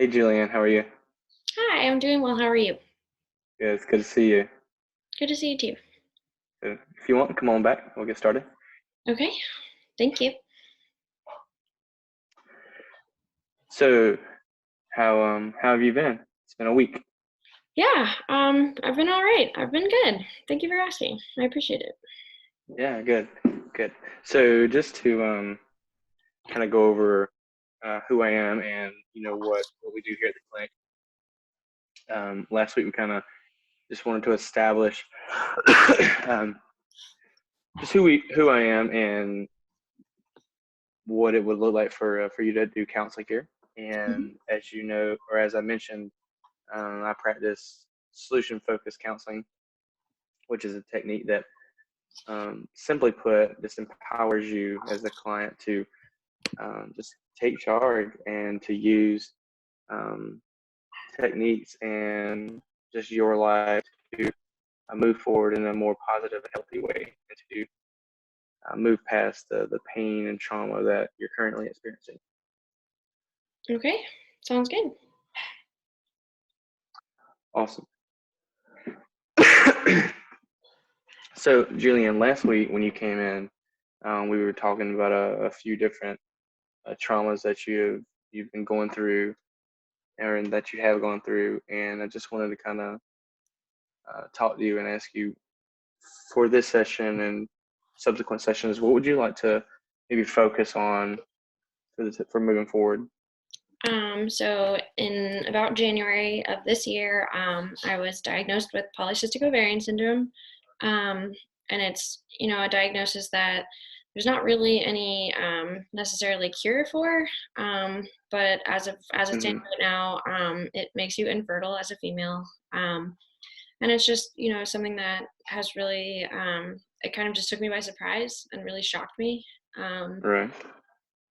Hey Julian, how are you? Hi, I'm doing well. How are you? Yeah, it's good to see you. Good to see you too. If you want, come on back. We'll get started. Okay, thank you. So, how have you been? It's been a week. Yeah, I've been all right. I've been good. Thank you for asking. I appreciate it. Yeah, good, good. So just to kind of go over who I am and what we do here at the clinic. Last week we kind of just wanted to establish um, just who I am and what it would look like for you to do counseling here. Mhm. And as you know, or as I mentioned, I practice solution focused counseling, which is a technique that, simply put, just empowers you as a client to just take charge and to use um, techniques and just your life to move forward in a more positive and healthy way and to move past the pain and trauma that you're currently experiencing. Okay, sounds good. Awesome. So, Julian, last week when you came in, we were talking about a few different traumas that you've been going through or that you have gone through, and I just wanted to kind of talk to you and ask you for this session and subsequent sessions, what would you like to maybe focus on for moving forward? So in about January of this year, I was diagnosed with polycystic ovarian syndrome. Um, and it's, a diagnosis that there's not really any necessarily cure for. But as it stands Hmm. right now, it makes you infertile as a female. And it's just, something that has really, it kind of just took me by surprise and really shocked me. Um, Right.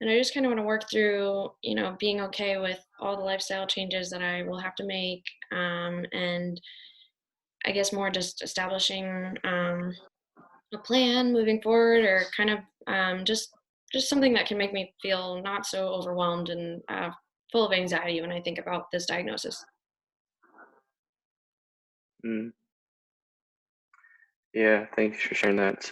and I just kind of want to work through, being okay with all the lifestyle changes that I will have to make. And I guess more just establishing a plan moving forward, or kind of just something that can make me feel not so overwhelmed and full of anxiety when I think about this diagnosis. Mm. Yeah, thanks for sharing that.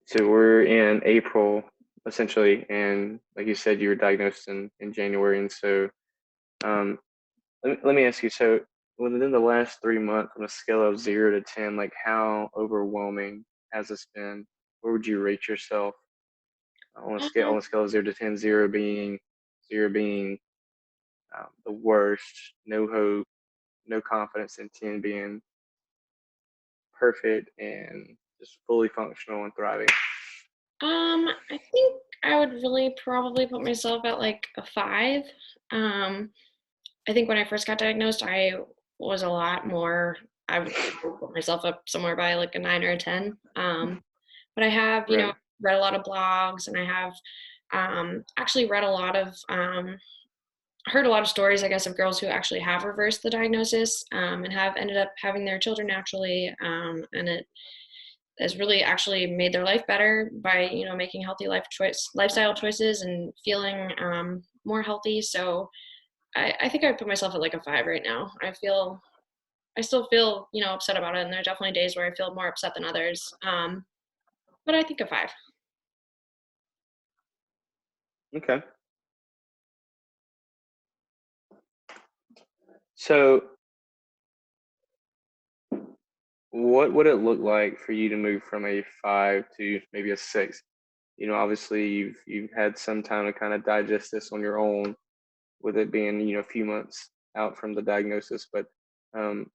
So we're in April essentially, and like you said, you were diagnosed in January, and so um, let me ask you. So within the last 3 months, on a scale of 0 to 10, like how overwhelming has this been? Where would you rate yourself on a scale of 0 to 10? Zero being the worst, no hope, no confidence, and 10 being perfect and just fully functional and thriving. I think I would really probably put myself at like a 5. Um, I think when I first got diagnosed, I was a lot more. I would put myself up somewhere by like a 9 or a 10. But I have, Right. read a lot of blogs, and I have actually read a lot of, heard a lot of stories, I guess, of girls who actually have reversed the diagnosis, and have ended up having their children naturally. And it has really actually made their life better by, making healthy lifestyle choices and feeling more healthy. So I think I'd put myself at like a 5 right now. I still feel, upset about it, and there are definitely days where I feel more upset than others. But I think a 5. Okay. So what would it look like for you to move from a 5 to maybe a 6? Obviously you've had some time to kind of digest this on your own, with it being a few months out from the diagnosis. But um,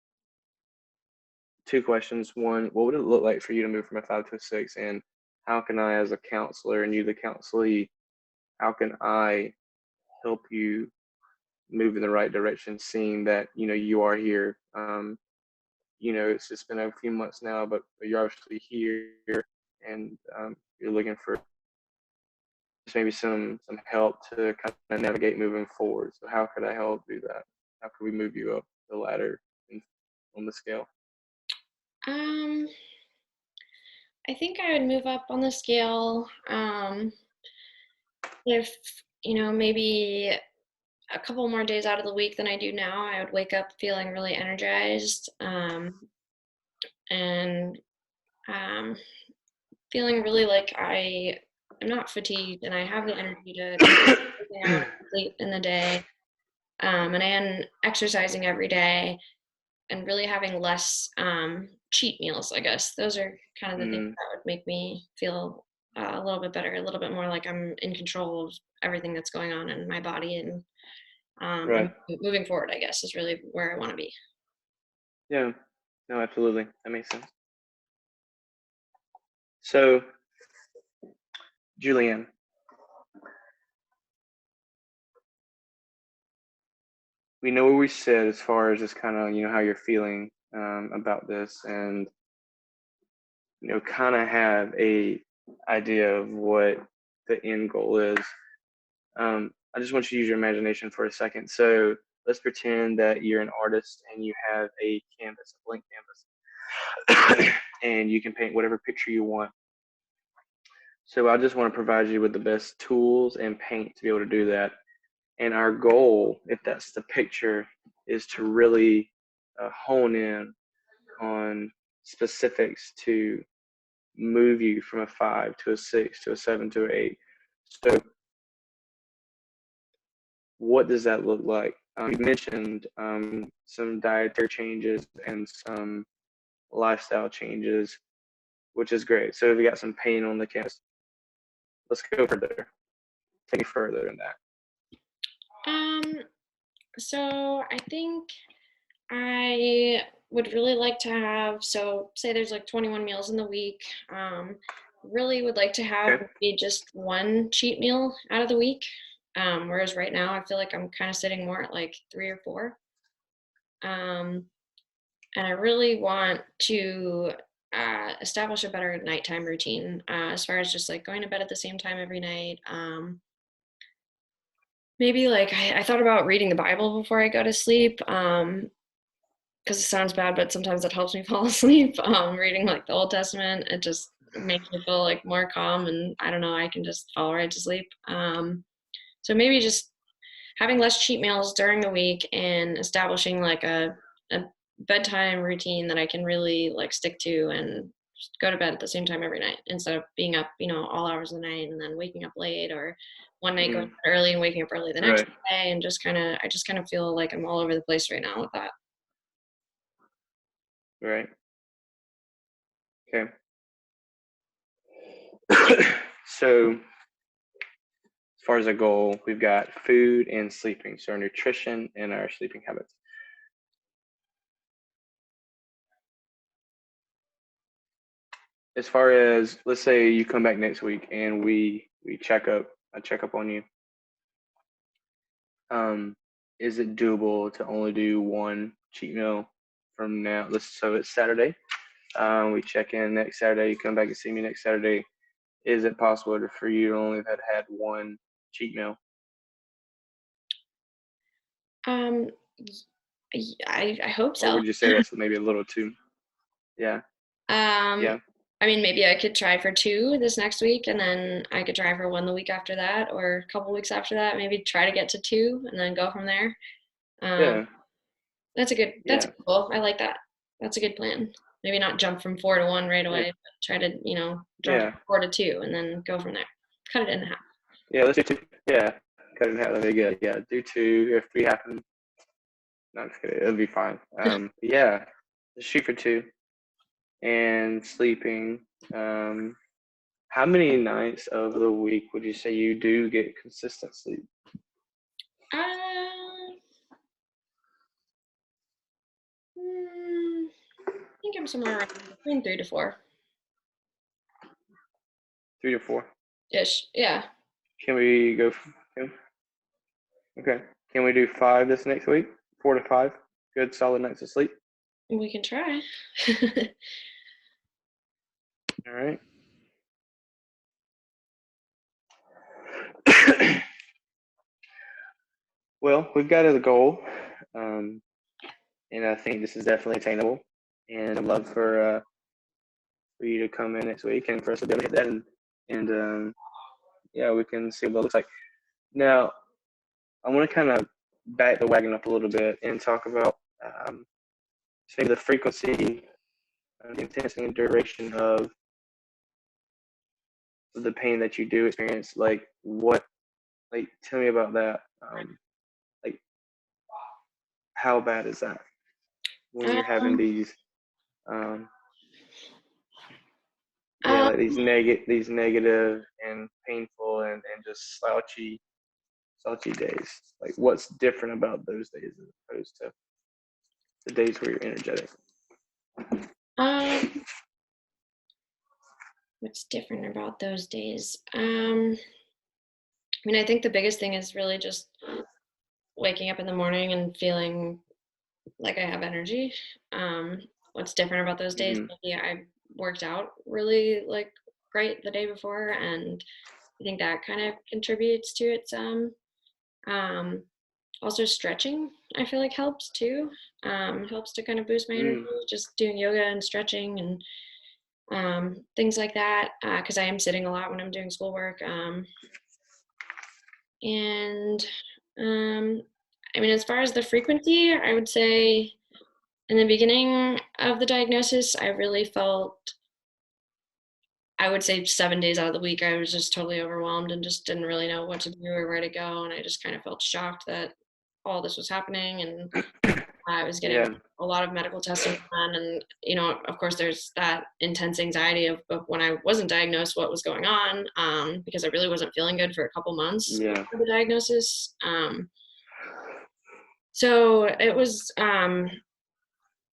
two questions: one, what would it look like for you to move from a 5 to a 6, and how can I, as a counselor, and you the counselee, how can I help you move in the right direction, seeing that you are here? It's been a few months now, but you're obviously here, and you're looking for just maybe some help to kind of navigate moving forward. So how could I help do that? How could we move you up the ladder on the scale? Um, I think I would move up on the scale if maybe a couple more days out of the week than I do now, I would wake up feeling really energized, and um, feeling really like I am not fatigued and I have the energy to complete everything I want to complete in the day. And I am exercising every day and really having less cheat meals, I guess. Those are kind of the things Mm, that would make me feel a little bit better, a little bit more like I'm in control of everything that's going on in my body, and right. moving forward, I guess, is really where I want to be. Yeah. No, absolutely. That makes sense. So, Julianne, we know what we said as far as just kind of, how you're feeling about this, and, kind of have a idea of what the end goal is. I just want you to use your imagination for a second. So let's pretend that you're an artist and you have a canvas, a blank canvas, and you can paint whatever picture you want. So I just want to provide you with the best tools and paint to be able to do that. And our goal, if that's the picture, is to really hone in on specifics to move you from a 5 to a 6 to a 7 to an 8. So what does that look like? You mentioned some dietary changes and some lifestyle changes, which is great. So we got some paint on the canvas. Let's go further. Take me further than that. Um, so I think I would really like to have, so say there's like 21 meals in the week. Really would like to have Okay. maybe just one cheat meal out of the week. Whereas right now I feel like I'm kind of sitting more at like three or four. Um, and I really want to establish a better nighttime routine, as far as just like going to bed at the same time every night. Maybe like I thought about reading the Bible before I go to sleep. Because it sounds bad, but sometimes it helps me fall asleep. Reading like the Old Testament, it just makes me feel like more calm, and I don't know, I can just fall right to sleep. So maybe just having less cheat meals during the week and establishing like a bedtime routine that I can really like stick to and just go to bed at the same time every night instead of being up, all hours of the night and then waking up late, or one night going to Mm, bed early and waking up early the next right. day, and I just kind of feel like I'm all over the place right now with that. Right. Okay. So as far as a goal, we've got food and sleeping. So our nutrition and our sleeping habits. As far as, let's say you come back next week and we check up, I check up on you. Um, is it doable to only do one cheat meal from now? So it's Saturday. We check in next Saturday. You come back and see me next Saturday. Is it possible for you to only have had one cheat meal? Um, I hope Or so. would you say that's maybe a little too? Yeah, Um, yeah, I mean, maybe I could try for two this next week, and then I could try for one the week after that, or a couple weeks after that. Maybe try to get to two, and then go from there. Um, yeah, that's a yeah, good goal. I like that. That's a good plan. Maybe not jump from four to one right yeah, away, but try to jump yeah, from four to two, and then go from there. Cut it in half. yeah. Let's do two. Yeah, cut it in half. That'd be good. Yeah, do two. If three happen, no, I'm just kidding. It'll be fine. Yeah, just shoot for two. And sleeping. Um, how many nights of the week would you say you do get consistent sleep? Uh, I think I'm somewhere around between three to four 3 to 4. ish. Yeah, Can we go? Okay. Can we do 5 this next week? 4 to 5. Good, solid nights of sleep. we can try. All right. Well, we've got a goal, um, and I think this is definitely attainable. And I'd love for you to come in next week and for us to be able to hit that, and yeah, we can see what it looks like. Now, I want to kind of back the wagon up a little bit and talk about maybe the frequency, the intensity and duration of the pain that you do experience. Like, tell me about that. Like, how bad is that when you're having Um, these, um, yeah, um, like these negative and painful and just slouchy days? Like, what's different about those days as opposed to the days where you're energetic? um, what's different about those days? I mean, I think the biggest thing is really just waking up in the morning and feeling like I have energy. Um, what's different about those days? Mm-hmm. Maybe I worked out really like great the day before, and I think that kind of contributes to it some. Um, Also, stretching I feel like helps too. Helps to kind of boost my energy. Mm, Just doing yoga and stretching and things like that. Because I am sitting a lot when I'm doing schoolwork. And I mean, as far as the frequency, I would say in the beginning of the diagnosis, I really felt, I would say 7 days out of the week, I was just totally overwhelmed and just didn't really know what to do or where to go. And I just kind of felt shocked that all this was happening. And I was getting yeah, a lot of medical testing done. And, of course, there's that intense anxiety of when I wasn't diagnosed, what was going on, because I really wasn't feeling good for a couple months yeah. before the diagnosis. So it was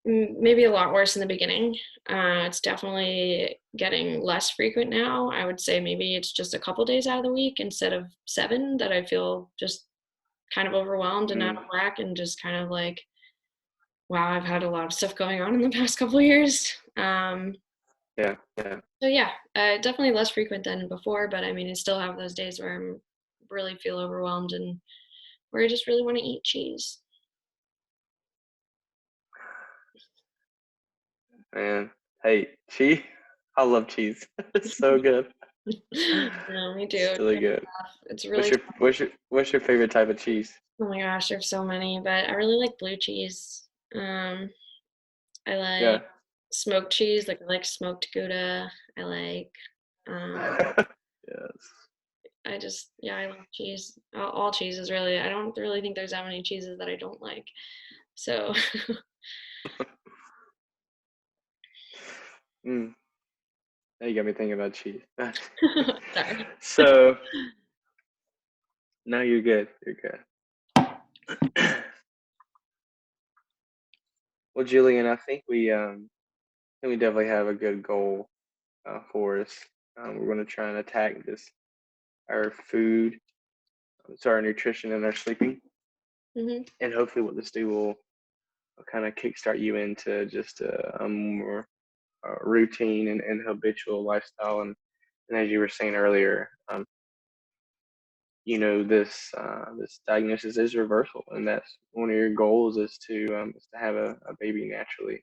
maybe a lot worse in the beginning. It's definitely getting less frequent now. I would say maybe it's just a couple days out of the week instead of 7 that I feel just kind of overwhelmed and out Mm, of whack and just kind of like, wow, I've had a lot of stuff going on in the past couple of years. yeah, yeah. So yeah, definitely less frequent than before, but I mean, I still have those days where I'm really feel overwhelmed and where I just really want to eat cheese. Man, hey, cheese. I love cheese. It's so good. No, me too. It's It's really really good. tough. It's What's really your what's your favorite type of cheese? Oh my gosh, there's so many, but I really like blue cheese. I like Yeah. smoked cheese, like I like smoked Gouda. I like, um, Yes. yeah, I love cheese. All cheeses really. I don't really think there's that many cheeses that I don't like. So, Mm, now you got me thinking about cheese. sorry. So now you're good. You're good. Well, Julian, I think we definitely have a good goal for us. We're going to try and attack this our food, so our nutrition and our sleeping, Hmm. and hopefully, what this do will kind of kickstart you into just a more routine and habitual lifestyle. And as you were saying earlier, this diagnosis is reversal, and that's one of your goals is to have a baby naturally.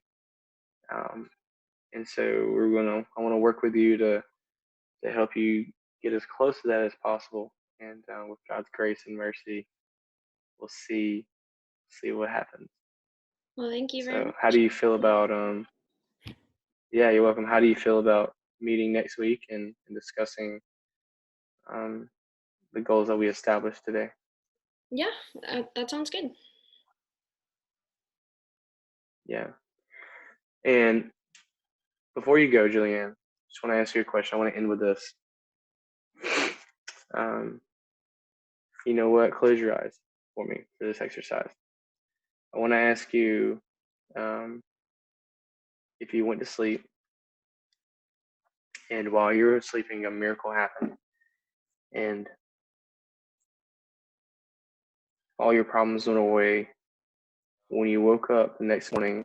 Um, and so I want to work with you to help you get as close to that as possible. And with God's grace and mercy, we'll see what happens. Well, thank you very So, how much. do you feel about Yeah, you're welcome. How do you feel about meeting next week and discussing um, the goals that we established today? Yeah, that sounds good. Yeah. And before you go, Julianne, just want to ask you a question. I want to end with this. Um, you know what? Close your eyes for me for this exercise. I want to ask you um, if you went to sleep and while you were sleeping, a miracle happened and all your problems went away. When you woke up the next morning,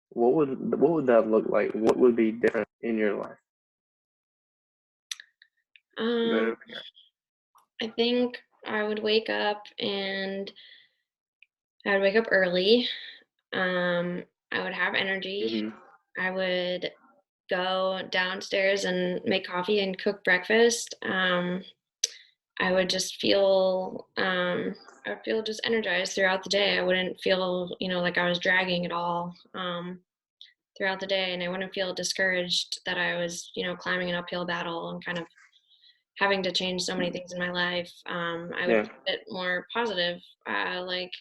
what would that look like? What would be different in your life? Go ahead Um, and open your I think I would wake up and I would wake up early. I would have energy. eyes. I would go downstairs and make coffee and cook breakfast. I would just feel I would feel just energized throughout the day. I wouldn't feel, like I was dragging at all throughout the day, and I wouldn't feel discouraged that I was, climbing an uphill battle and kind of having to change so many things in my life. I would Yeah. feel a bit more positive, like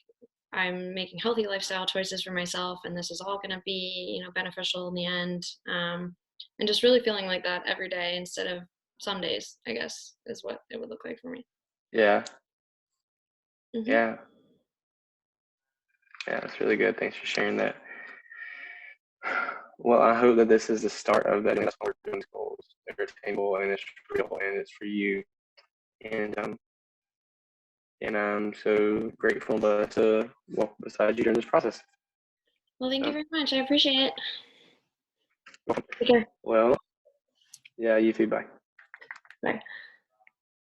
I'm making healthy lifestyle choices for myself, and this is all going to be, beneficial in the end. And just really feeling like that every day instead of some days, I guess, is what it would look like for me. Yeah. Hmm. Yeah. Yeah. That's really good. Thanks for sharing that. Well, I hope that this is the start of that. That's what we're doing. Goals. They're attainable and it's real and it's for you. And I'm so grateful to walk beside you during this process. Well, thank you So, very much. I appreciate it. Take care. well, yeah, you too. Bye. Bye.